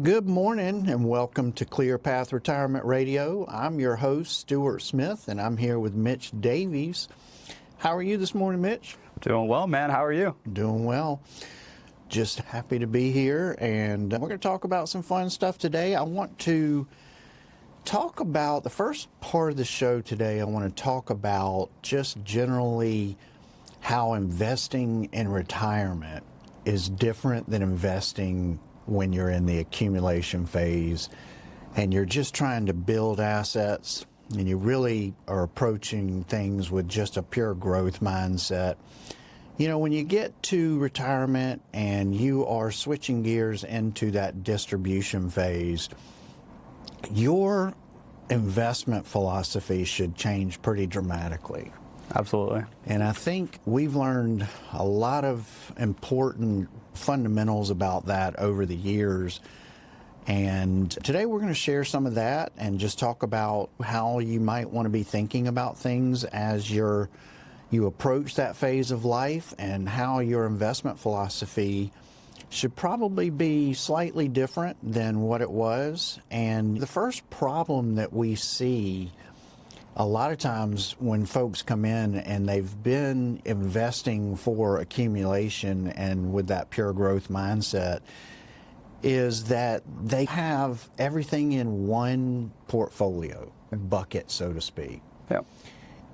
Good morning and welcome to Clear Path Retirement Radio. I'm your host, Stewart Smith, and I'm here with Mitch Davies. How are you this morning, Mitch? Doing well, man. How are you? Doing well. Just happy to be here, and we're going to talk about some fun stuff today. I want to talk about the first part of the show today. I want to talk about just generally how investing in retirement is different than investing when you're in the accumulation phase and you're just trying to build assets and you really are approaching things with just a pure growth mindset. You know, when you get to retirement and you are switching gears into that distribution phase, your investment philosophy should change pretty dramatically. Absolutely. And I think we've learned a lot of important fundamentals about that over the years. And today we're going to share some of that and just talk about how you might want to be thinking about things as you approach that phase of life, and how your investment philosophy should probably be slightly different than what it was. And the first problem that we see a lot of times when folks come in and they've been investing for accumulation and with that pure growth mindset is that they have everything in one portfolio bucket, so to speak. Yeah.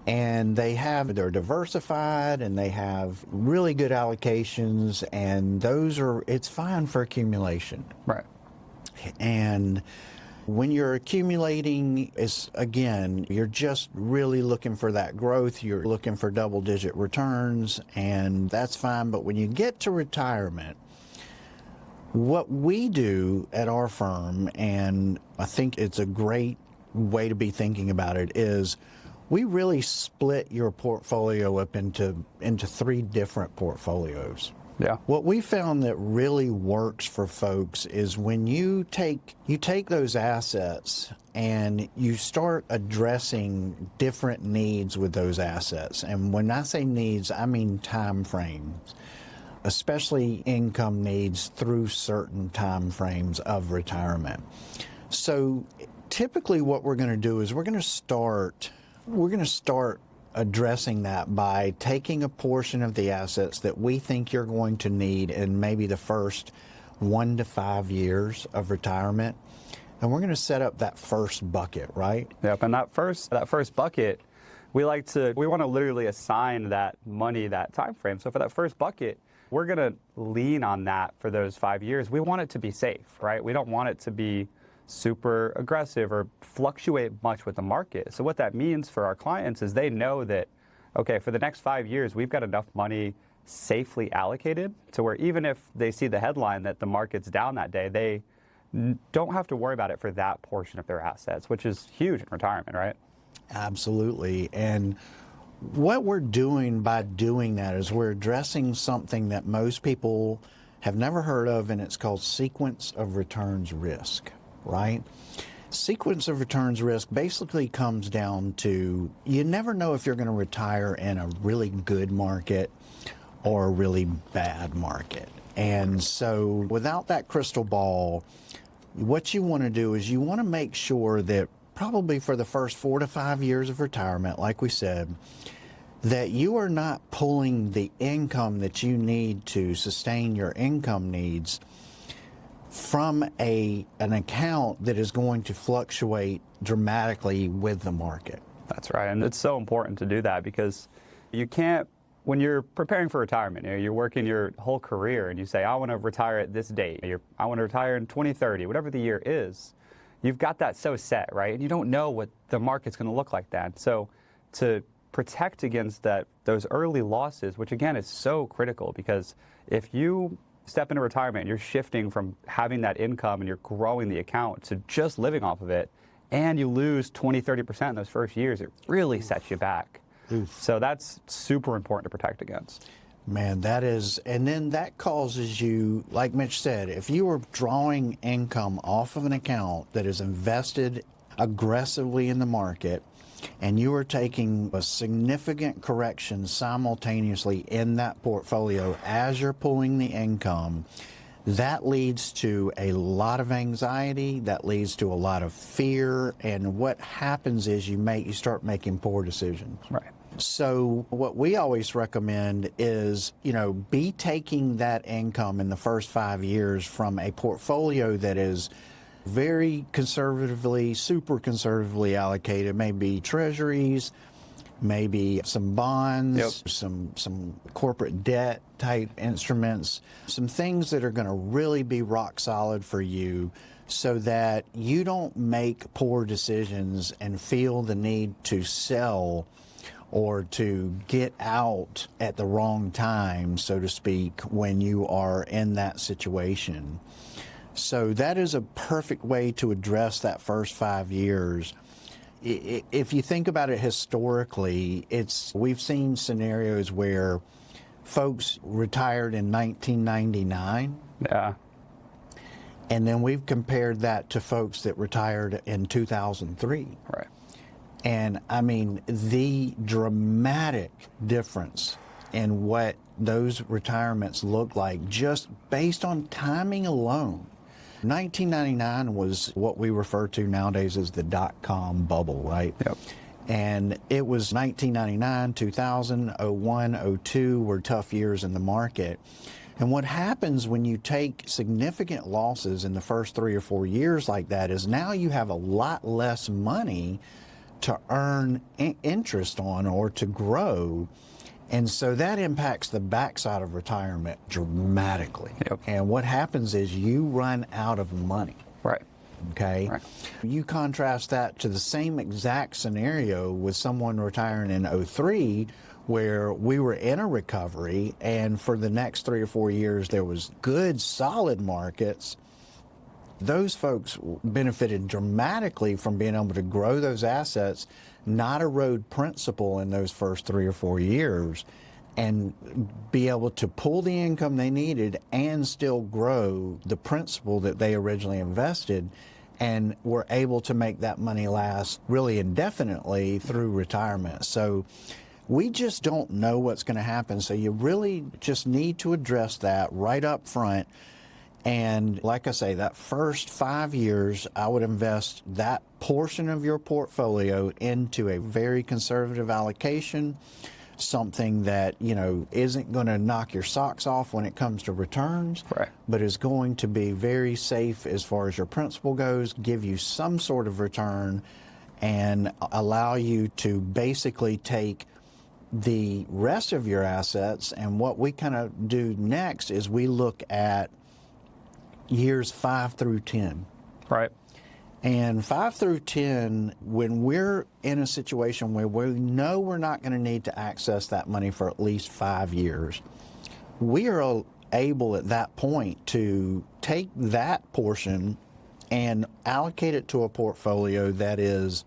And they're diversified and they have really good allocations, and it's fine for accumulation. Right. And when you're accumulating, you're just really looking for that growth. You're looking for double-digit returns, and that's fine. But when you get to retirement, what we do at our firm, and I think it's a great way to be thinking about it, is we really split your portfolio up into three different portfolios. Yeah. What we found that really works for folks is when you take those assets and you start addressing different needs with those assets. And when I say needs, I mean time frames, especially income needs through certain time frames of retirement. So typically what we're going to do is we're going to start addressing that by taking a portion of the assets that we think you're going to need in maybe the first 1 to 5 years of retirement, and we're going to set up that first bucket, right? Yep. And that first bucket, we want to literally assign that money that time frame. So for that first bucket, we're going to lean on that for those 5 years. We want it to be safe, right? We don't want it to be super aggressive or fluctuate much with the market. So what that means for our clients is they know that, okay, for the next 5 years, we've got enough money safely allocated to where even if they see the headline that the market's down that day, they don't have to worry about it for that portion of their assets, which is huge in retirement, right? Absolutely. And what we're doing by doing that is we're addressing something that most people have never heard of, and it's called sequence of returns risk. Right? Sequence of returns risk basically comes down to you never know if you're going to retire in a really good market or a really bad market. And so without that crystal ball, what you want to do is you want to make sure that probably for the first 4 to 5 years of retirement, like we said, that you are not pulling the income that you need to sustain your income needs from an account that is going to fluctuate dramatically with the market. That's right. And it's so important to do that because you can't, when you're preparing for retirement, you're working your whole career and you say, I want to retire at this date. I want to retire in 2030, whatever the year is. You've got that so set, right? And you don't know what the market's going to look like then. So to protect against those early losses, which again is so critical, because if you step into retirement and you're shifting from having that income and you're growing the account to just living off of it, and you lose 20-30% in those first years, it really sets you back. Oof. So that's super important to protect against. Man, that is, and then that causes you, like Mitch said, if you were drawing income off of an account that is invested aggressively in the market, and you are taking a significant correction simultaneously in that portfolio as you're pulling the income, That leads to a lot of anxiety, that leads to a lot of fear, and what happens is you start making poor decisions. Right. So what we always recommend is, be taking that income in the first 5 years from a portfolio that is very conservatively, super conservatively allocated, maybe treasuries, maybe some bonds, Yep. some corporate debt type instruments, some things that are going to really be rock solid for you so that you don't make poor decisions and feel the need to sell or to get out at the wrong time, so to speak, when you are in that situation. So that is a perfect way to address that first 5 years. If you think about it historically, we've seen scenarios where folks retired in 1999. Yeah. And then we've compared that to folks that retired in 2003. Right. And I mean, the dramatic difference in what those retirements look like just based on timing alone. 1999 was what we refer to nowadays as the dot-com bubble, right? Yep. And it was 1999, 2000, 01, 02 were tough years in the market. And what happens when you take significant losses in the first 3 or 4 years like that is now you have a lot less money to earn interest on or to grow. And so that impacts the backside of retirement dramatically. Yep. And what happens is you run out of money. Right. Okay. Right. You contrast that to the same exact scenario with someone retiring in 03, where we were in a recovery, and for the next 3 or 4 years, there was good, solid markets. Those folks benefited dramatically from being able to grow those assets, not erode principal in those first 3 or 4 years, and be able to pull the income they needed and still grow the principal that they originally invested, and were able to make that money last really indefinitely through retirement. So we just don't know what's going to happen. So you really just need to address that right up front. And like I say, that first 5 years, I would invest that portion of your portfolio into a very conservative allocation, something that, isn't going to knock your socks off when it comes to returns, Right. but is going to be very safe as far as your principal goes, give you some sort of return, and allow you to basically take the rest of your assets. And what we kind of do next is we look at years 5 through 10. Right. And 5 through 10, when we're in a situation where we know we're not going to need to access that money for at least 5 years, we are able at that point to take that portion and allocate it to a portfolio that is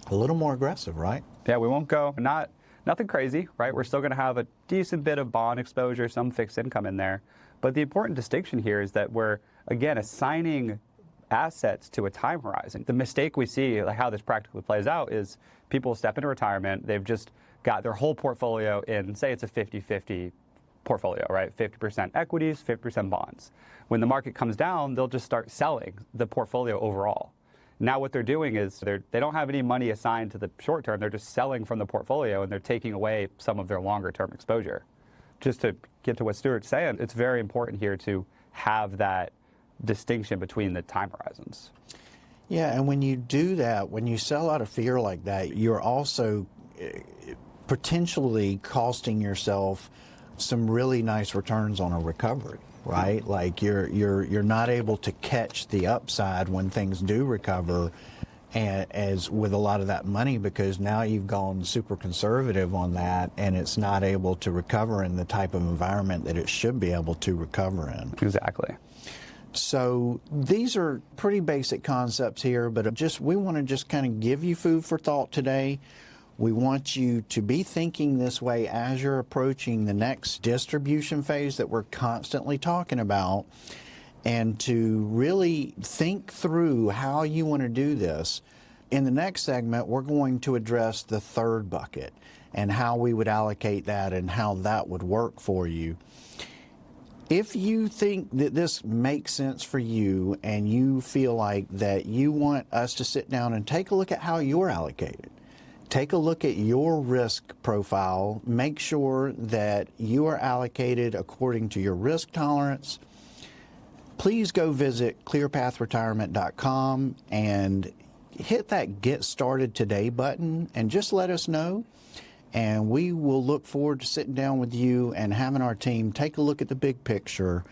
a little more aggressive, right? Yeah, we won't go, nothing crazy, right? We're still going to have a decent bit of bond exposure, some fixed income in there. But the important distinction here is that we're, again, assigning assets to a time horizon. The mistake we see, like how this practically plays out, is people step into retirement, they've just got their whole portfolio in, say it's a 50-50 portfolio, right? 50% equities, 50% bonds. When the market comes down, they'll just start selling the portfolio overall. Now what they're doing is they don't have any money assigned to the short term, they're just selling from the portfolio and they're taking away some of their longer term exposure. Just to get to what Stewart's saying, it's very important here to have that distinction between the time horizons. Yeah, and when you do that, when you sell out of fear like that, you're also potentially costing yourself some really nice returns on a recovery, right? Like you're not able to catch the upside when things do recover, and as with a lot of that money, because now you've gone super conservative on that, and it's not able to recover in the type of environment that it should be able to recover in. Exactly. So these are pretty basic concepts here, but we want to just kind of give you food for thought today. We want you to be thinking this way as you're approaching the next distribution phase that we're constantly talking about, and to really think through how you want to do this. In the next segment, we're going to address the third bucket and how we would allocate that and how that would work for you. If you think that this makes sense for you and you feel like that you want us to sit down and take a look at how you're allocated, take a look at your risk profile, make sure that you are allocated according to your risk tolerance, please go visit clearpathretirement.com and hit that Get Started Today button and just let us know. And we will look forward to sitting down with you and having our team take a look at the big picture.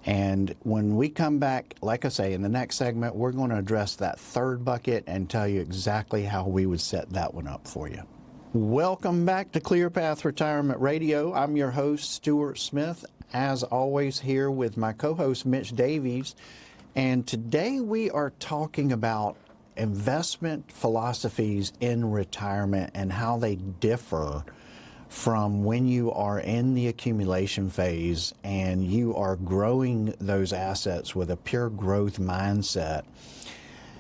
And when we come back, like I say, in the next segment, we're going to address that third bucket and tell you exactly how we would set that one up for you. Welcome back to Clear Path Retirement Radio. I'm your host, Stewart Smith, as always here with my co-host, Mitch Davies. And today we are talking about investment philosophies in retirement and how they differ from when you are in the accumulation phase and you are growing those assets with a pure growth mindset.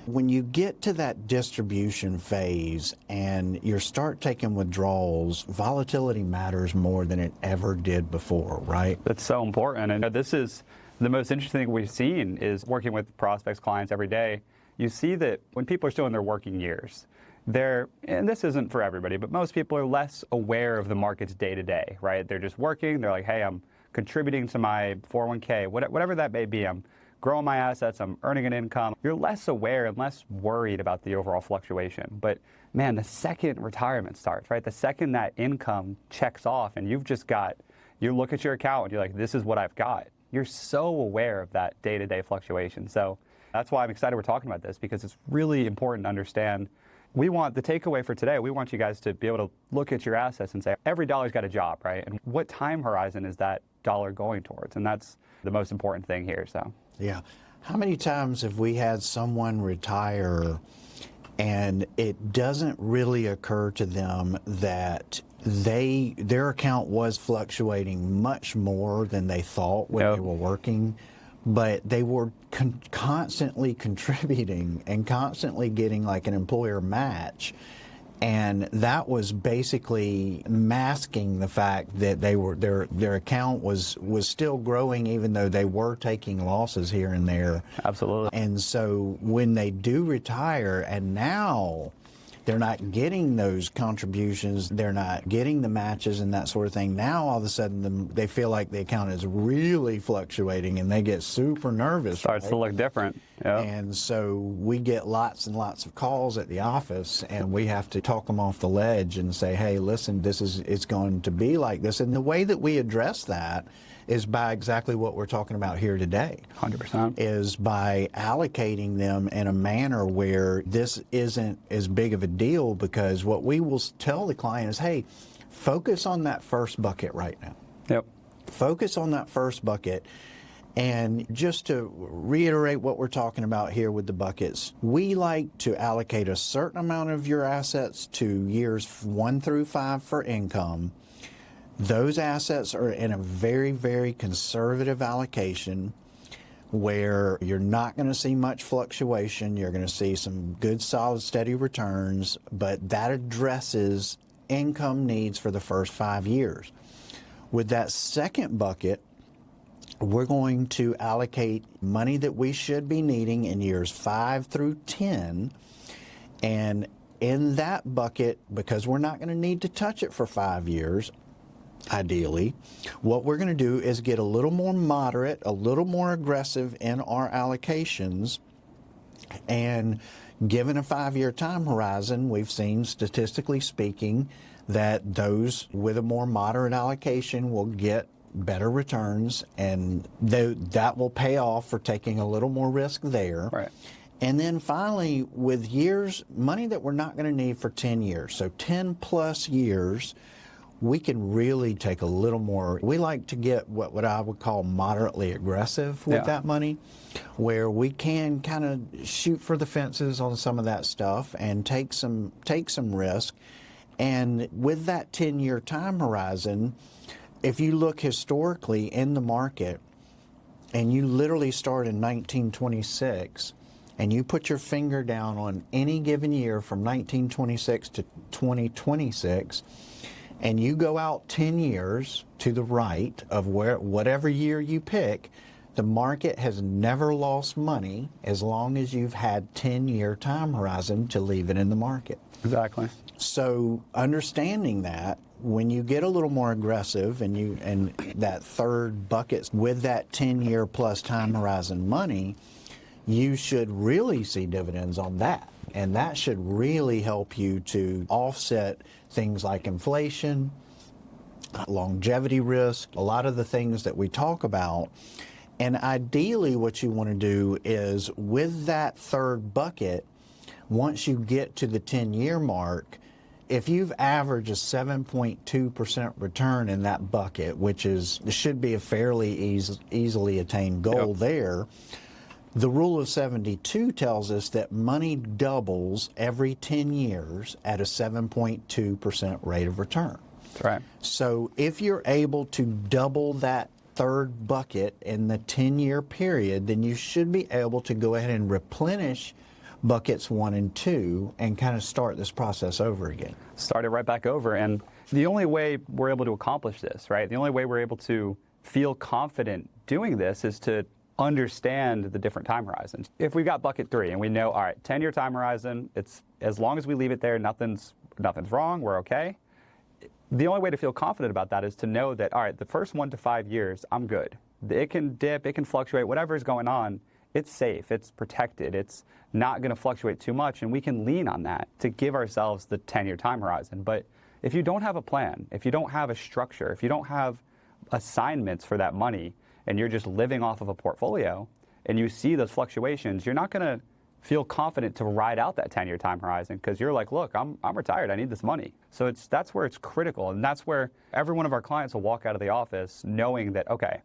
When you get to that distribution phase and you start taking withdrawals, volatility matters more than it ever did before, right? That's so important. And this is the most interesting thing we've seen is working with prospects, clients every day. You see that when people are still in their working years, and this isn't for everybody, but most people are less aware of the markets day to day, right? They're just working. They're like, hey, I'm contributing to my 401k, whatever that may be. I'm growing my assets. I'm earning an income. You're less aware and less worried about the overall fluctuation. But man, the second retirement starts, right? The second that income checks off and you look at your account and you're like, this is what I've got. You're so aware of that day-to-day fluctuation. So that's why I'm excited we're talking about this, because it's really important to understand. The takeaway for today, we want you guys to be able to look at your assets and say, every dollar's got a job, right? And what time horizon is that dollar going towards? And that's the most important thing here, so. Yeah. How many times have we had someone retire and it doesn't really occur to them that their account was fluctuating much more than they thought when they were working, but they were constantly contributing and constantly getting like an employer match. And that was basically masking the fact that their account was still growing, even though they were taking losses here and there. Absolutely. And so when they do retire, and now they're not getting those contributions, they're not getting the matches and that sort of thing. Now all of a sudden they feel like the account is really fluctuating and they get super nervous. Starts to look different. Yep. And so we get lots and lots of calls at the office and we have to talk them off the ledge and say, hey, listen, it's going to be like this. And the way that we address that is by exactly what we're talking about here today. 100%. Is by allocating them in a manner where this isn't as big of a deal, because what we will tell the client is, hey, focus on that first bucket right now. Yep. Focus on that first bucket. And just to reiterate what we're talking about here with the buckets, we like to allocate a certain amount of your assets to years 1 through 5 for income. Those assets are in a very, very conservative allocation where you're not going to see much fluctuation. You're going to see some good, solid, steady returns, but that addresses income needs for the first 5 years. With that second bucket, we're going to allocate money that we should be needing in years 5 through 10. And in that bucket, because we're not going to need to touch it for 5 years, ideally, what we're going to do is get a little more moderate, a little more aggressive in our allocations. And given a 5-year time horizon, we've seen, statistically speaking, that those with a more moderate allocation will get better returns, and that will pay off for taking a little more risk there. Right. And then finally, with money that we're not going to need for 10 years, so 10 plus years, we can really take a little more. We like to get what I would call moderately aggressive with that money, where we can kind of shoot for the fences on some of that stuff and take some risk. And with that 10-year time horizon, if you look historically in the market and you literally start in 1926 and you put your finger down on any given year from 1926 to 2026, and you go out 10 years to the right of whatever year you pick, the market has never lost money as long as you've had 10-year time horizon to leave it in the market. Exactly. So understanding that, when you get a little more aggressive and that third bucket with that 10-year plus time horizon money, you should really see dividends on that. And that should really help you to offset things like inflation, longevity risk, a lot of the things that we talk about. And ideally what you want to do is with that third bucket, once you get to the 10-year mark, if you've averaged a 7.2% return in that bucket, which should be a fairly easily attained goal there, the rule of 72 tells us that money doubles every 10 years at a 7.2% rate of return. That's right. So if you're able to double that third bucket in the 10-year period, then you should be able to go ahead and replenish buckets 1 and 2 and kind of start this process over again. Start it right back over. And the only way we're able to accomplish this, right? The only way we're able to feel confident doing this is to understand the different time horizons. If we've got bucket 3 and we know, all right, 10-year time horizon, it's as long as we leave it there, nothing's wrong, we're okay. The only way to feel confident about that is to know that, all right, the first 1 to 5 years, I'm good. It can dip, it can fluctuate, whatever is going on, it's safe, it's protected, it's not going to fluctuate too much, and we can lean on that to give ourselves the 10-year time horizon. But if you don't have a plan, if you don't have a structure, if you don't have assignments for that money, and you're just living off of a portfolio, and you see those fluctuations, you're not going to feel confident to ride out that 10-year time horizon because you're like, look, I'm retired, I need this money. So that's where it's critical, and that's where every one of our clients will walk out of the office knowing that, okay,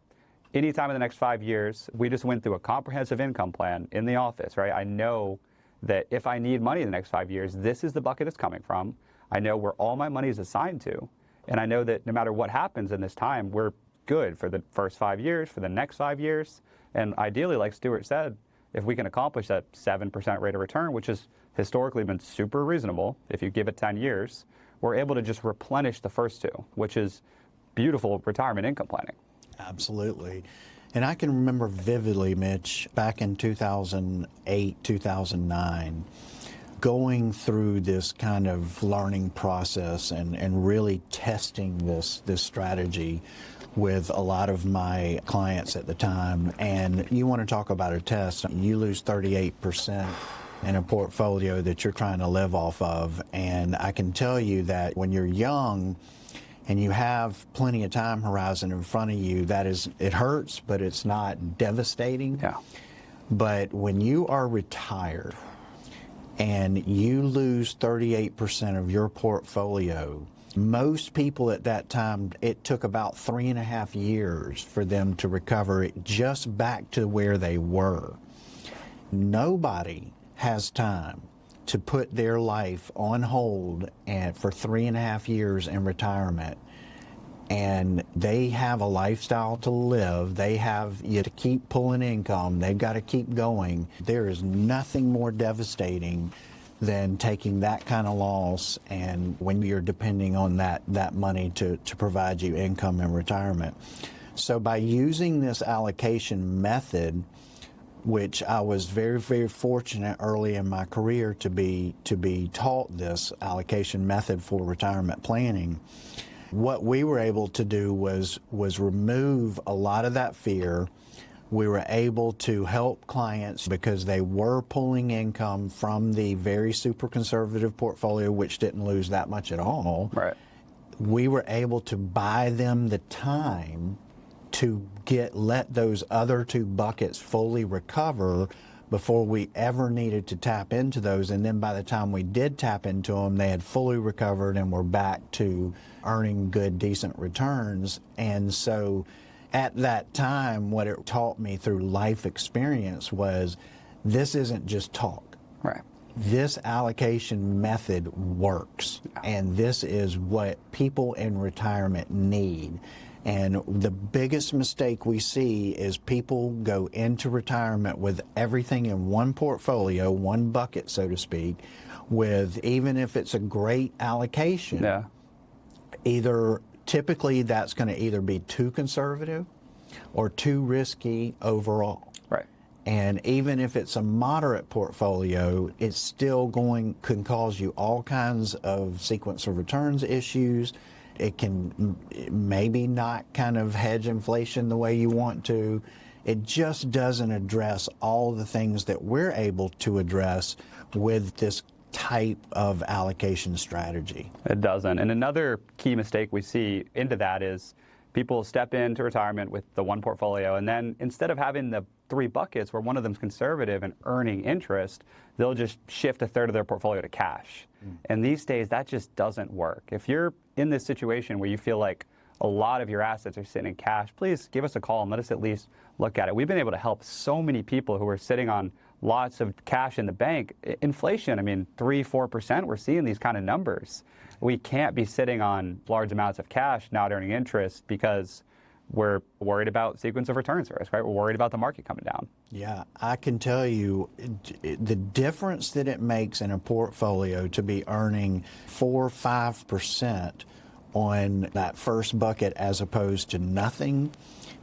anytime in the next 5 years, we just went through a comprehensive income plan in the office, right? I know that if I need money in the next 5 years, this is the bucket it's coming from. I know where all my money is assigned to, and I know that no matter what happens in this time, we're good for the first 5 years, for the next 5 years, and ideally, like Stewart said, if we can accomplish that 7% rate of return, which has historically been super reasonable, if you give it 10 years, we're able to just replenish the first 2, which is beautiful retirement income planning. Absolutely. And I can remember vividly, Mitch, back in 2008, 2009, going through this kind of learning process and really testing this strategy with a lot of my clients at the time. And you want to talk about a test, you lose 38% in a portfolio that you're trying to live off of. And I can tell you that when you're young and you have plenty of time horizon in front of you, it hurts, but it's not devastating. Yeah. But when you are retired and you lose 38% of your portfolio, most people at that time, it took about 3.5 years for them to recover it just back to where they were. Nobody has time to put their life on hold and for 3.5 years in retirement. And they have a lifestyle to live. They have you to keep pulling income. They've got to keep going. There is nothing more devastating than taking that kind of loss, and when you're depending on that money to provide you income in retirement. So by using this allocation method, which I was very, very fortunate early in my career to be taught this allocation method for retirement planning, what we were able to do was remove a lot of that fear. We were able to help clients because they were pulling income from the very super conservative portfolio, which didn't lose that much at all. Right. We were able to buy them the time to let those other 2 buckets fully recover before we ever needed to tap into those. And then by the time we did tap into them, they had fully recovered and were back to earning good, decent returns. And so at that time, what it taught me through life experience was this isn't just talk. Right. This allocation method works, and this is what people in retirement need. And the biggest mistake we see is people go into retirement with everything in one portfolio, one bucket, so to speak, with even if it's a great allocation. Yeah. Typically that's going to either be too conservative or too risky overall. Right. And even if it's a moderate portfolio, it's still can cause you all kinds of sequence of returns issues. It can maybe not kind of hedge inflation the way you want to. It just doesn't address all the things that we're able to address with this type of allocation strategy. It doesn't. And another key mistake we see into that is people step into retirement with the one portfolio, and then instead of having the 3 buckets where one of them's conservative and earning interest, they'll just shift a third of their portfolio to cash. And these days, that just doesn't work. If you're in this situation where you feel like a lot of your assets are sitting in cash, please give us a call and let us at least look at it. We've been able to help so many people who are sitting on lots of cash in the bank. Inflation, 3-4%, we're seeing these kind of numbers. We can't be sitting on large amounts of cash not earning interest because we're worried about sequence of returns risk, right? We're worried about the market coming down. Yeah, I can tell you the difference that it makes in a portfolio to be earning 4-5% on that first bucket as opposed to nothing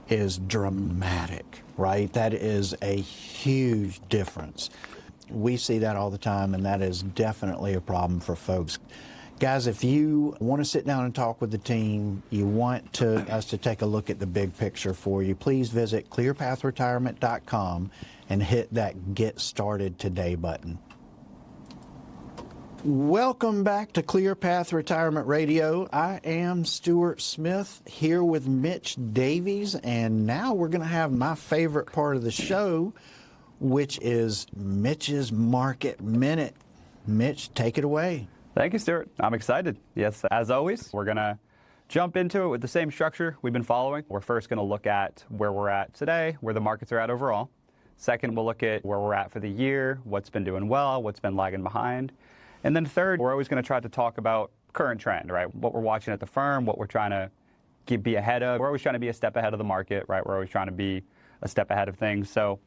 is dramatic, right? That is a huge difference. We see that all the time, and that is definitely a problem for folks. Guys, if you want to sit down and talk with the team, you want us to take a look at the big picture for you, please visit clearpathretirement.com and hit that Get Started Today button. Welcome back to Clear Path Retirement Radio. I am Stewart Smith here with Mitch Davies, and now we're going to have my favorite part of the show, which is Mitch's Market Minute. Mitch, take it away. Thank you, Stewart. I'm excited. Yes, as always, we're going to jump into it with the same structure we've been following. We're first going to look at where we're at today, where the markets are at overall. Second, we'll look at where we're at for the year, what's been doing well, what's been lagging behind. And then third, we're always going to try to talk about current trend, right? What we're watching at the firm, what we're trying to be ahead of. We're always trying to be a step ahead of the market, right? We're always trying to be a step ahead of things. So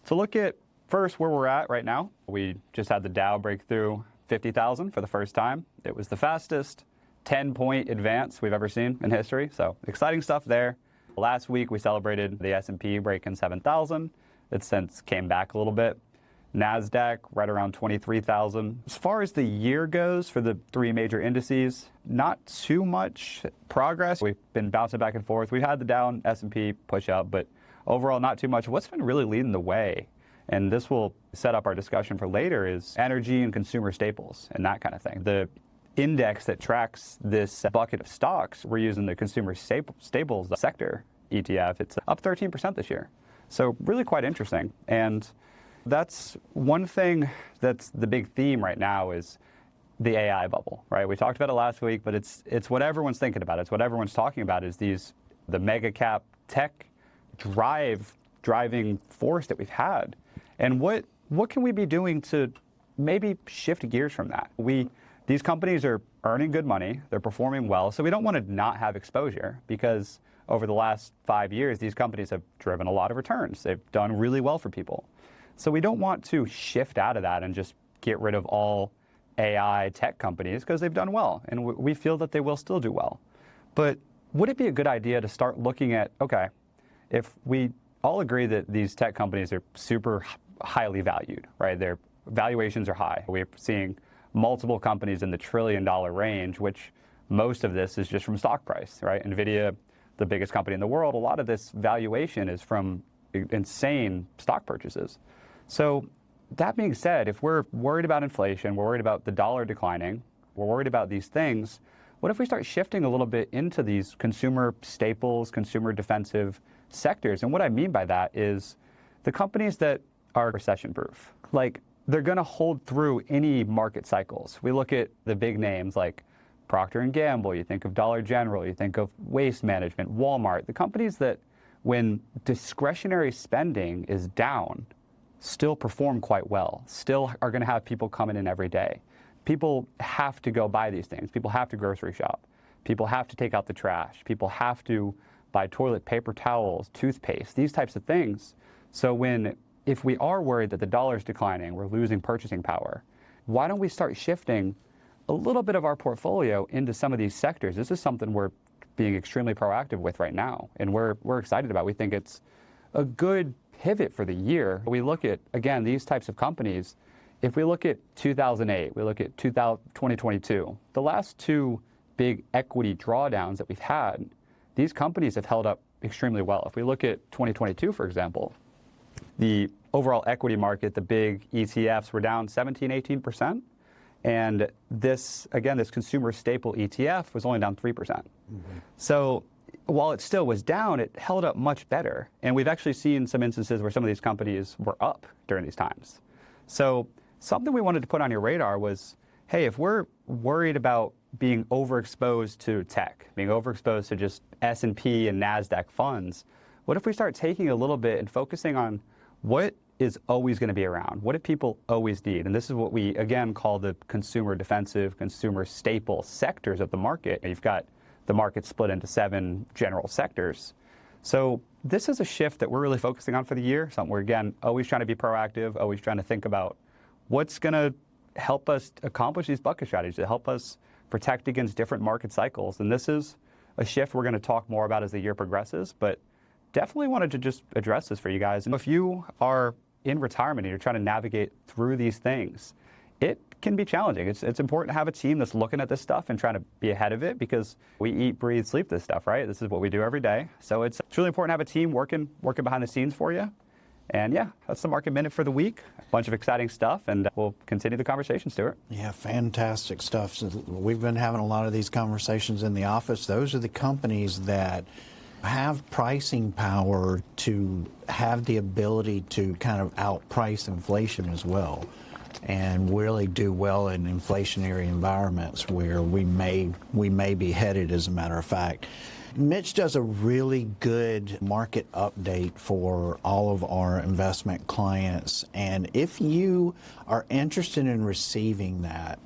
to look at first where we're at right now, we just had the Dow break through 50,000 for the first time. It was the fastest 10-point advance we've ever seen in history. So exciting stuff there. Last week we celebrated the S&P breaking 7,000. It since came back a little bit. NASDAQ right around 23,000. As far as the year goes for the 3 major indices, not too much progress. We've been bouncing back and forth. We've had the Dow and S&P push up, but overall not too much. What's been really leading the way, and this will set up our discussion for later, is energy and consumer staples and that kind of thing. The index that tracks this bucket of stocks, we're using the consumer staples sector ETF. It's up 13% this year. So really quite interesting. And that's one thing that's the big theme right now is the AI bubble, right? We talked about it last week, but it's what everyone's thinking about. It's what everyone's talking about is the mega cap tech driving force that we've had. And what can we be doing to maybe shift gears from that? These companies are earning good money, they're performing well, so we don't want to not have exposure because over the last 5 years, these companies have driven a lot of returns. They've done really well for people. So we don't want to shift out of that and just get rid of all AI tech companies because they've done well, and we feel that they will still do well. But would it be a good idea to start looking at, okay, if we all agree that these tech companies are super highly valued, right? Their valuations are high. We're seeing multiple companies in the $1 trillion range, which most of this is just from stock price, right? NVIDIA, the biggest company in the world, a lot of this valuation is from insane stock purchases. So that being said, if we're worried about inflation, we're worried about the dollar declining, we're worried about these things, what if we start shifting a little bit into these consumer staples, consumer defensive sectors? And what I mean by that is the companies that are recession-proof. Like, they're going to hold through any market cycles. We look at the big names like Procter & Gamble, you think of Dollar General, you think of Waste Management, Walmart, the companies that when discretionary spending is down, still perform quite well, still are going to have people coming in every day. People have to go buy these things. People have to grocery shop. People have to take out the trash. People have to buy toilet paper towels, toothpaste, these types of things. So if we are worried that the dollar's declining, we're losing purchasing power, why don't we start shifting a little bit of our portfolio into some of these sectors. This is something we're being extremely proactive with right now, and we're excited about. We think it's a good pivot for the year. We look at, again, these types of companies. If we look at 2008, we look at 2022, the last two big equity drawdowns that we've had, these companies have held up extremely well. If we look at 2022, for example, the overall equity market, the big ETFs were down 17, 18%. And this, again, this consumer staple ETF was only down 3%. Mm-hmm. So while it still was down, it held up much better. And we've actually seen some instances where some of these companies were up during these times. So something we wanted to put on your radar was, hey, if we're worried about being overexposed to tech, being overexposed to just S&P and NASDAQ funds, what if we start taking a little bit and focusing on what is always going to be around? What do people always need? And this is what we, again, call the consumer defensive, consumer staple sectors of the market. You've got the market split into 7 general sectors. So this is a shift that we're really focusing on for the year, something we're, again, always trying to be proactive, always trying to think about what's going to help us accomplish these bucket strategies, to help us protect against different market cycles. And this is a shift we're going to talk more about as the year progresses, but definitely wanted to just address this for you guys. And if you are in retirement and you're trying to navigate through these things, it can be challenging. It's important to have a team that's looking at this stuff and trying to be ahead of it, because we eat, breathe, sleep this stuff, right? This is what we do every day. So it's really important to have a team working behind the scenes for you. And yeah, that's the Market Minute for the week. A bunch of exciting stuff, and we'll continue the conversation, Stewart. Yeah, fantastic stuff. So we've been having a lot of these conversations in the office. Those are the companies that have pricing power to have the ability to kind of outprice inflation as well, and really do well in inflationary environments where we may be headed, as a matter of fact. Mitch does a really good market update for all of our investment clients, and if you are interested in receiving that,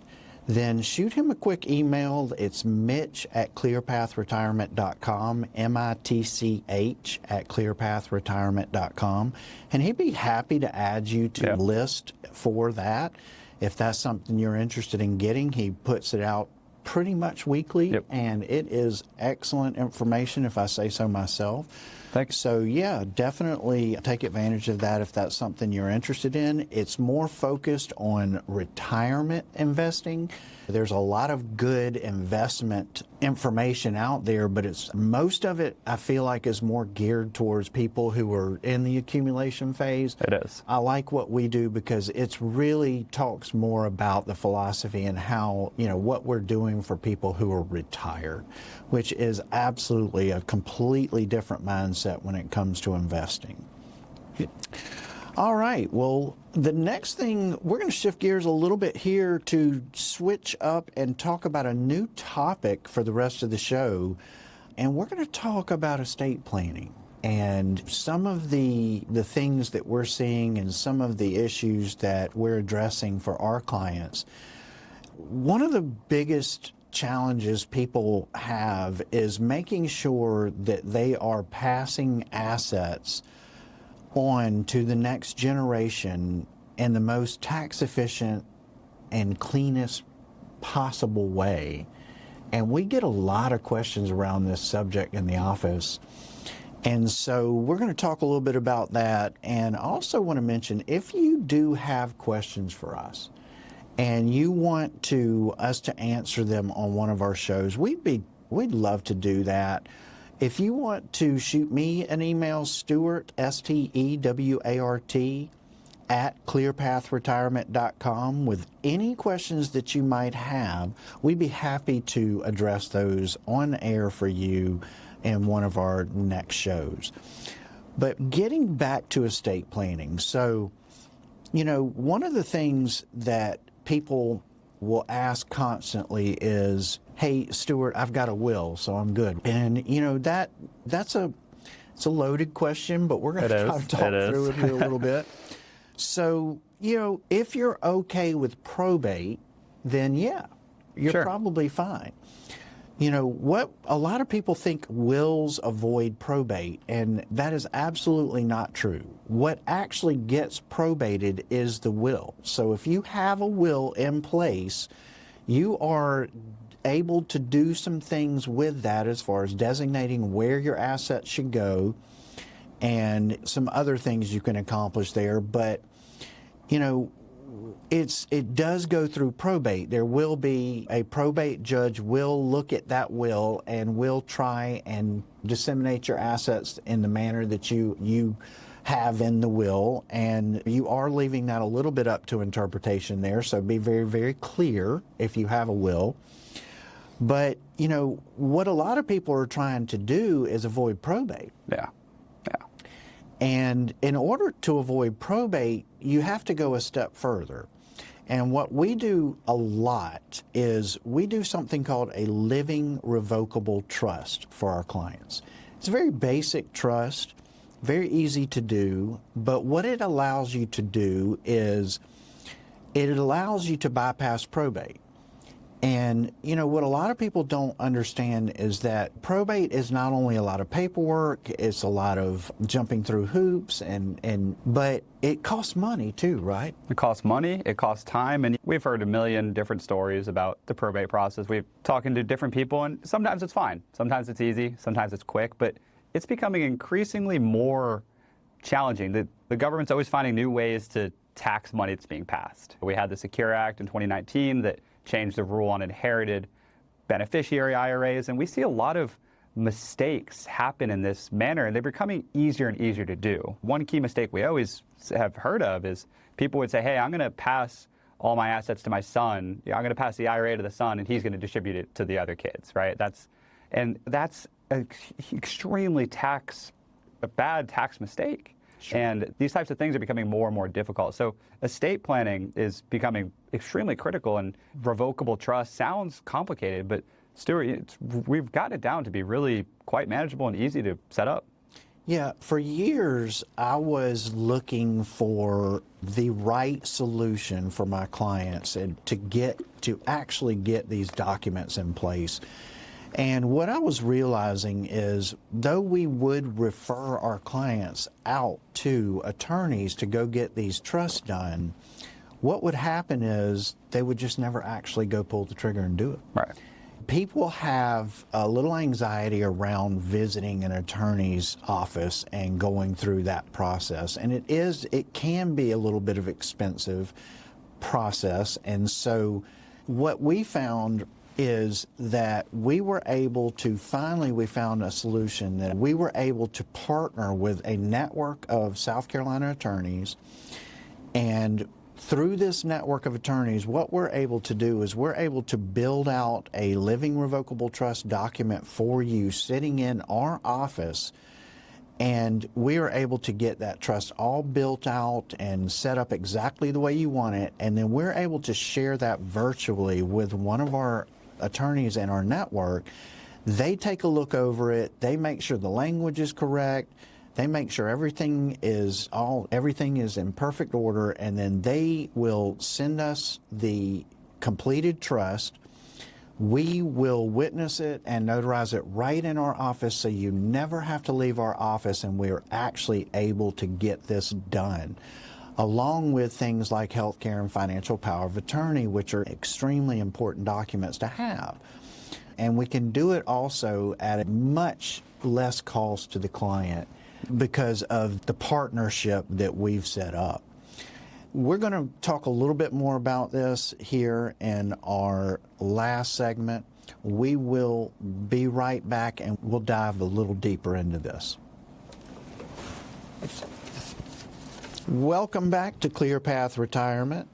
then shoot him a quick email. It's mitch@clearpathretirement.com, mitch@clearpathretirement.com, and he'd be happy to add you to list for that. If that's something you're interested in getting, he puts it out pretty much weekly, and it is excellent information, if I say so myself. Thanks. So yeah, definitely take advantage of that if that's something you're interested in. It's more focused on retirement investing. There's a lot of good investment information out there, but most of it, I feel like, is more geared towards people who are in the accumulation phase. It is. I like what we do because it really talks more about the philosophy and how, what we're doing for people who are retired, which is absolutely a completely different mindset when it comes to investing. All right, well, the next thing, we're going to shift gears a little bit here to switch up and talk about a new topic for the rest of the show. And we're going to talk about estate planning and some of the things that we're seeing and some of the issues that we're addressing for our clients. One of the biggest challenges people have is making sure that they are passing assets on to the next generation in the most tax efficient and cleanest possible way. And we get a lot of questions around this subject in the office. And so we're going to talk a little bit about that. And I also want to mention, if you do have questions for us and you want us to answer them on one of our shows, we'd love to do that. If you want to shoot me an email, Stewart, Stewart, @clearpathretirement.com with any questions that you might have, we'd be happy to address those on air for you in one of our next shows. But getting back to estate planning, so, one of the things that people will ask constantly is, hey, Stewart, I've got a will, so I'm good. And, it's a loaded question, but we're going to try to talk through it here a little bit. So, if you're okay with probate, then yeah, you're probably fine. What a lot of people think wills avoid probate, and that is absolutely not true. What actually gets probated is the will. So if you have a will in place, You are able to do some things with that as far as designating where your assets should go and some other things you can accomplish there. But, you know, it does go through probate. There will be a probate judge will look at that will and will try and disseminate your assets in the manner that you have in the will, and you are leaving that a little bit up to interpretation there, so be very, very clear if you have a will. But, you know, what a lot of people are trying to do is avoid probate. Yeah. And in order to avoid probate, you have to go a step further. And what we do a lot is we do something called a living revocable trust for our clients. It's a very basic trust, very easy to do, but what it allows you to do is it allows you to bypass probate. And, you know, what a lot of people don't understand is that probate is not only a lot of paperwork, it's a lot of jumping through hoops, but it costs money too, right? It costs money, it costs time, and we've heard a million different stories about the probate process. We've talking to different people, and sometimes it's fine, sometimes it's easy, sometimes it's quick, but it's becoming increasingly more challenging. The government's always finding new ways to tax money that's being passed. We had the Secure Act in 2019 that changed the rule on inherited beneficiary IRAs, and we see a lot of mistakes happen in this manner, and they're becoming easier and easier to do. One key mistake we always have heard of is people would say, hey, I'm going to pass all my assets to my son. I'm going to pass the IRA to the son, and he's going to distribute it to the other kids, right? That's an extremely a bad tax mistake. Sure. And these types of things are becoming more and more difficult. So estate planning is becoming extremely critical, and revocable trust sounds complicated, but Stewart, we've got it down to be really quite manageable and easy to set up. Yeah, for years I was looking for the right solution for my clients and to actually get these documents in place. And what I was realizing is, though we would refer our clients out to attorneys to go get these trusts done, what would happen is they would just never actually go pull the trigger and do it. Right. People have a little anxiety around visiting an attorney's office and going through that process. And it can be a little bit of expensive process. And so what we found is that we found a solution that we were able to partner with a network of South Carolina attorneys. And through this network of attorneys, what we're able to do is we're able to build out a living revocable trust document for you sitting in our office. And we are able to get that trust all built out and set up exactly the way you want it. And then we're able to share that virtually with one of our attorneys in our network. They take a look over it. They make sure the language is correct. They make sure everything is in perfect order. And then they will send us the completed trust. We will witness it and notarize it right in our office, so you never have to leave our office, and we're actually able to get this done, along with things like healthcare and financial power of attorney, which are extremely important documents to have. And we can do it also at a much less cost to the client because of the partnership that we've set up. We're going to talk a little bit more about this here in our last segment. We will be right back and we'll dive a little deeper into this. Welcome back to Clear Path Retirement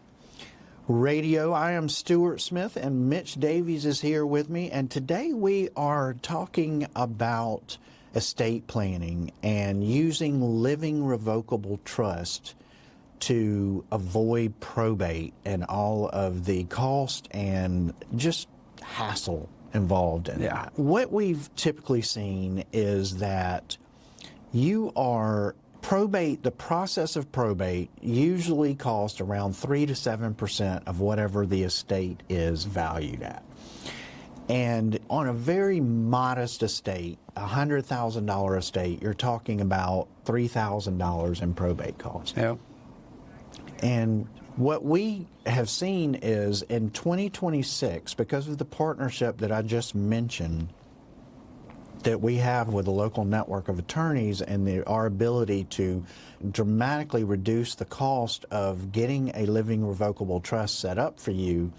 Radio. I am Stewart Smith and Mitch Davies is here with me. And today we are talking about estate planning and using living revocable trust to avoid probate and all of the cost and just hassle involved in it. What we've typically seen is that the process of probate usually costs around 3 to 7% of whatever the estate is valued at. And on a very modest estate, a $100,000 estate, you're talking about $3,000 in probate costs. Yeah. And What we have seen is in 2026, because of the partnership that I just mentioned that we have with a local network of attorneys and our ability to dramatically reduce the cost of getting a living revocable trust set up for you,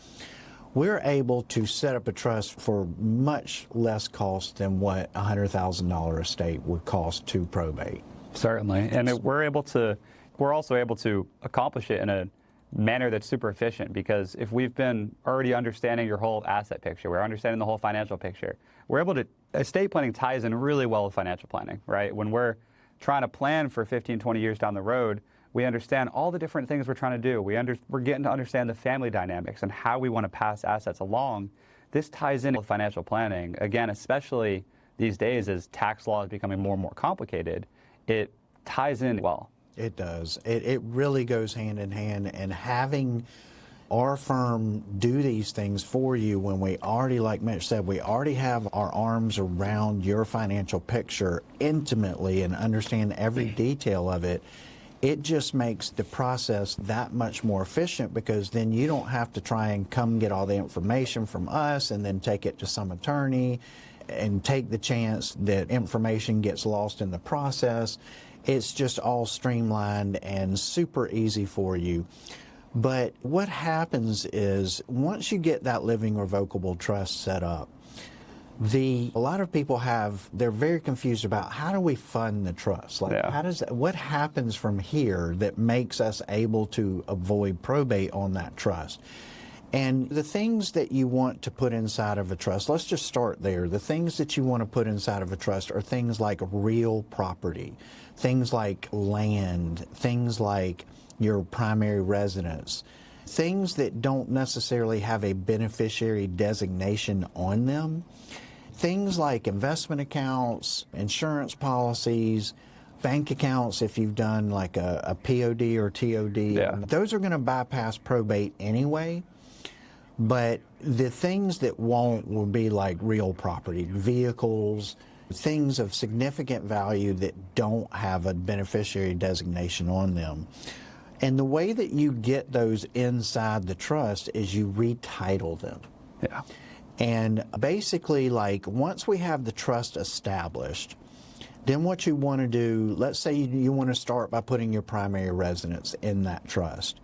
we're able to set up a trust for much less cost than what a $100,000 estate would cost to probate. Certainly. And we're also able to accomplish it in a manner that's super efficient, because if we've been already understanding your whole asset picture, we're understanding the whole financial picture, we're able to, estate planning ties in really well with financial planning, right? When we're trying to plan for 15, 20 years down the road, we understand all the different things we're trying to do. We're getting to understand the family dynamics and how we want to pass assets along. This ties in with financial planning. Again, especially these days as tax law is becoming more and more complicated, it ties in well. It does. It really goes hand in hand, and having our firm do these things for you when we already, like Mitch said, we already have our arms around your financial picture intimately and understand every detail of it, it just makes the process that much more efficient, because then you don't have to try and come get all the information from us and then take it to some attorney and take the chance that information gets lost in the process. It's just all streamlined and super easy for you. But what happens is once you get that living revocable trust set up, a lot of people they're very confused about how do we fund the trust? Like, what happens from here that makes us able to avoid probate on that trust? And the things that you want to put inside of a trust, let's just start there. The things that you want to put inside of a trust are things like real property, things like land, things like your primary residence, things that don't necessarily have a beneficiary designation on them, things like investment accounts, insurance policies, bank accounts if you've done like a POD or TOD. Yeah. Those are going to bypass probate anyway. But the things that won't will be like real property, vehicles, things of significant value that don't have a beneficiary designation on them. And the way that you get those inside the trust is you retitle them. Yeah. And basically, like, once we have the trust established, then what you want to do, let's say you want to start by putting your primary residence in that trust.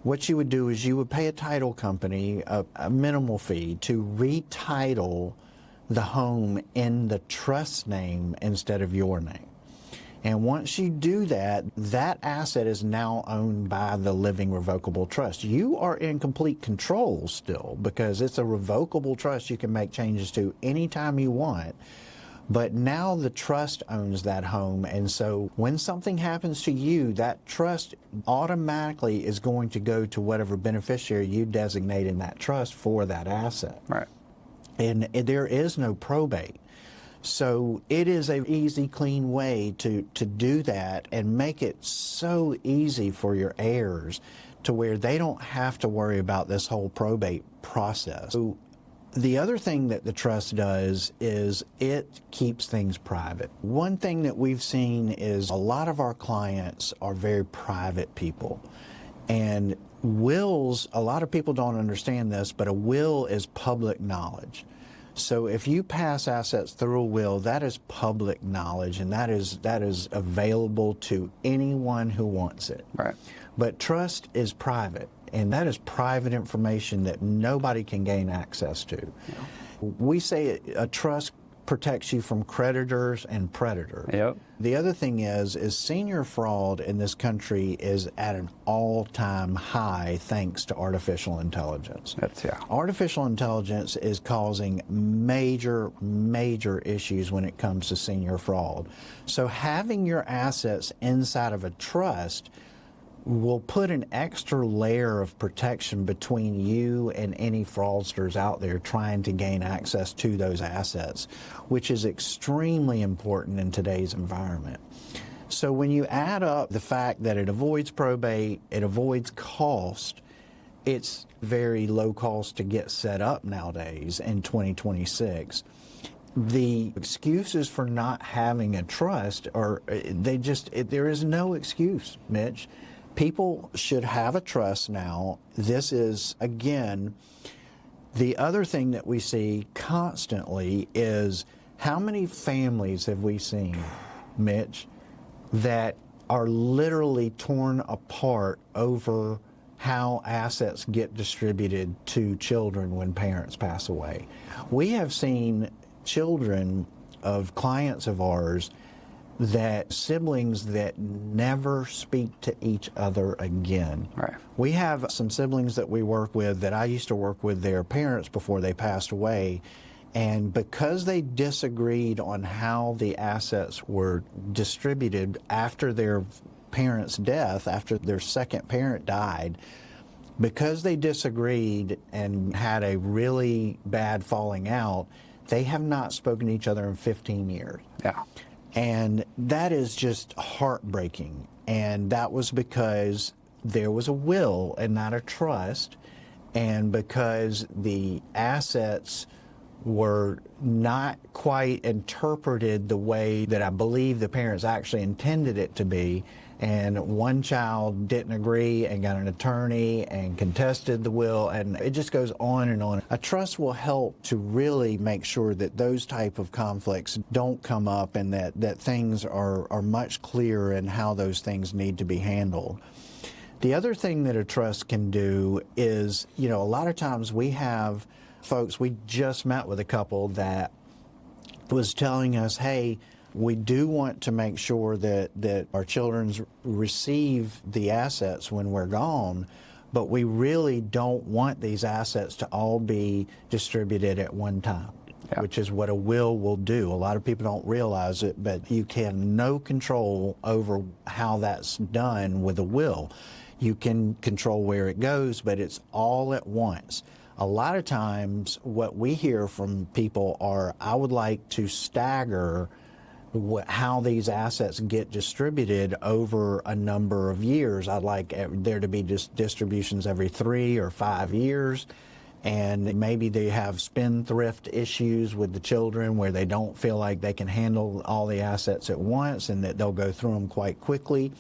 What you would do is you would pay a title company a minimal fee to retitle the home in the trust name instead of your name. And once you do that, that asset is now owned by the living revocable trust. You are in complete control still, because it's a revocable trust you can make changes to anytime you want. But now the trust owns that home, and so when something happens to you, that trust automatically is going to go to whatever beneficiary you designate in that trust for that asset. Right. And there is no probate. So it is an easy, clean way to do that and make it so easy for your heirs to where they don't have to worry about this whole probate process. So the other thing that the trust does is it keeps things private. One thing that we've seen is a lot of our clients are very private people. And wills, a lot of people don't understand this, but a will is public knowledge. So if you pass assets through a will, that is public knowledge, and that is available to anyone who wants it. Right. But trust is private, and that is private information that nobody can gain access to. Yeah. We say a trust protects you from creditors and predators. Yep. The other thing is senior fraud in this country is at an all-time high thanks to artificial intelligence. Artificial intelligence is causing major, major issues when it comes to senior fraud. So having your assets inside of a trust will put an extra layer of protection between you and any fraudsters out there trying to gain access to those assets, which is extremely important in today's environment. So when you add up the fact that it avoids probate, it avoids cost, it's very low cost to get set up nowadays in 2026. The excuses for not having a trust there is no excuse, Mitch. People should have a trust now. This is, again, the other thing that we see constantly is how many families have we seen, Mitch, that are literally torn apart over how assets get distributed to children when parents pass away. We have seen children of clients of ours that siblings that never speak to each other again. Right. We have some siblings that we work with that I used to work with their parents before they passed away, and because they disagreed on how the assets were distributed after their parents' death, after their second parent died, because they disagreed and had a really bad falling out, they have not spoken to each other in 15 years. Yeah. And that is just heartbreaking. And that was because there was a will and not a trust, and because the assets were not quite interpreted the way that I believe the parents actually intended it to be. And one child didn't agree and got an attorney and contested the will, and it just goes on and on. A trust will help to really make sure that those type of conflicts don't come up, and that things are much clearer in how those things need to be handled. The other thing that a trust can do is, a lot of times we have folks, we just met with a couple that was telling us, hey, we do want to make sure that our children receive the assets when we're gone, but we really don't want these assets to all be distributed at one time, which is what a will do. A lot of people don't realize it, but you have no control over how that's done with a will. You can control where it goes, but it's all at once. A lot of times what we hear from people are, I would like to stagger how these assets get distributed over a number of years. I'd like there to be distributions every 3 or 5 years, and maybe they have spendthrift issues with the children where they don't feel like they can handle all the assets at once, and that they'll go through them quite quickly.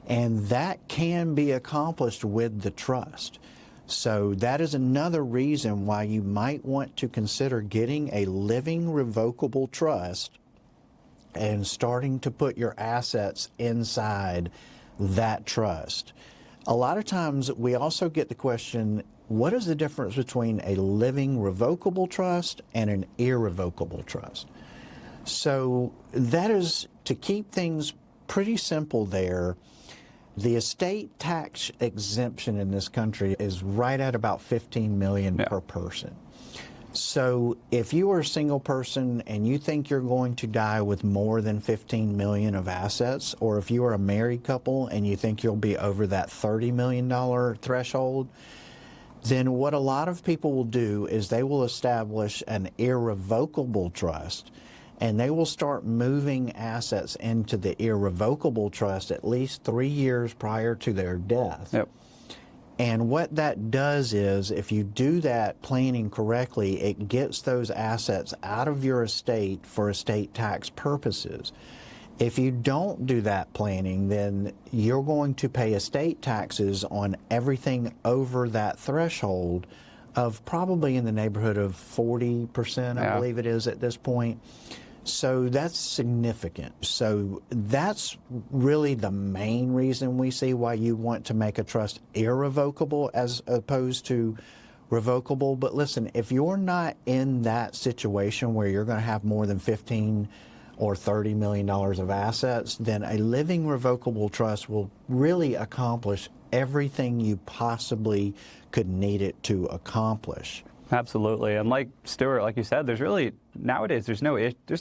And that can be accomplished with the trust. So that is another reason why you might want to consider getting a living revocable trust and starting to put your assets inside that trust. A lot of times we also get the question, what is the difference between a living revocable trust and an irrevocable trust? So that is, to keep things pretty simple there, the estate tax exemption in this country is right at about $15 million per person. So if you are a single person and you think you're going to die with more than $15 million of assets, or if you are a married couple and you think you'll be over that $30 million threshold, then what a lot of people will do is they will establish an irrevocable trust, and they will start moving assets into the irrevocable trust at least 3 years prior to their death. Yep. And what that does is, if you do that planning correctly, it gets those assets out of your estate for estate tax purposes. If you don't do that planning, then you're going to pay estate taxes on everything over that threshold of probably in the neighborhood of 40%, I believe it is at this point. So that's significant. So that's really the main reason we see why you want to make a trust irrevocable as opposed to revocable. But listen, if you're not in that situation where you're going to have more than 15 or $30 million of assets, then a living revocable trust will really accomplish everything you possibly could need it to accomplish. Absolutely. And like Stewart, like you said, there's really, nowadays, there's no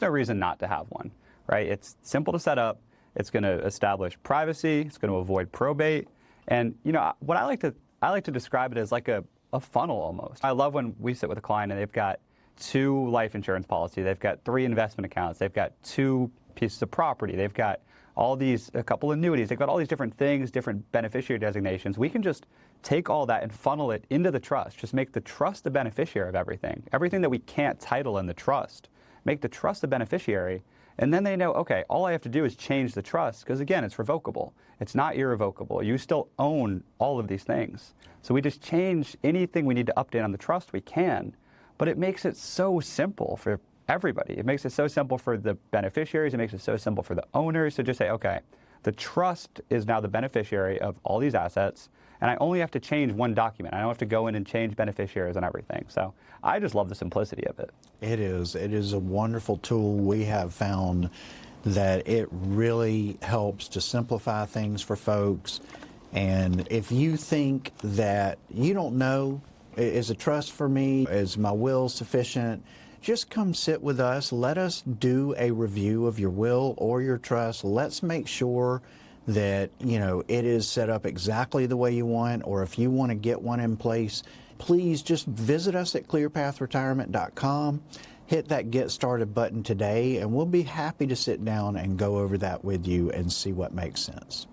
reason not to have one, right? It's simple to set up. It's going to establish privacy. It's going to avoid probate. And, what I like to describe it as like a funnel almost. I love when we sit with a client and they've got 2 life insurance policies. They've got 3 investment accounts. They've got 2 pieces of property. They've got a couple annuities. They've got all these different things, different beneficiary designations. We can just take all that and funnel it into the trust. Just make the trust the beneficiary of everything. Everything that we can't title in the trust, make the trust the beneficiary, And then they know, okay, all I have to do is change the trust, because again, it's revocable. It's not irrevocable. You still own all of these things. So we just change anything we need to update on the trust we can, but it makes it so simple for everybody. It makes it so simple for the beneficiaries. It makes it so simple for the owners to just say, okay, the trust is now the beneficiary of all these assets, and I only have to change one document. I don't have to go in and change beneficiaries and everything. So I just love the simplicity of it. It is. It is a wonderful tool. We have found that it really helps to simplify things for folks. And if you think that you don't know, is a trust for me, is my will sufficient, just come sit with us. Let us do a review of your will or your trust. Let's make sure that, you know, it is set up exactly the way you want, or if you want to get one in place, please just visit us at clearpathretirement.com. Hit that Get Started button today, and we'll be happy to sit down and go over that with you and see what makes sense.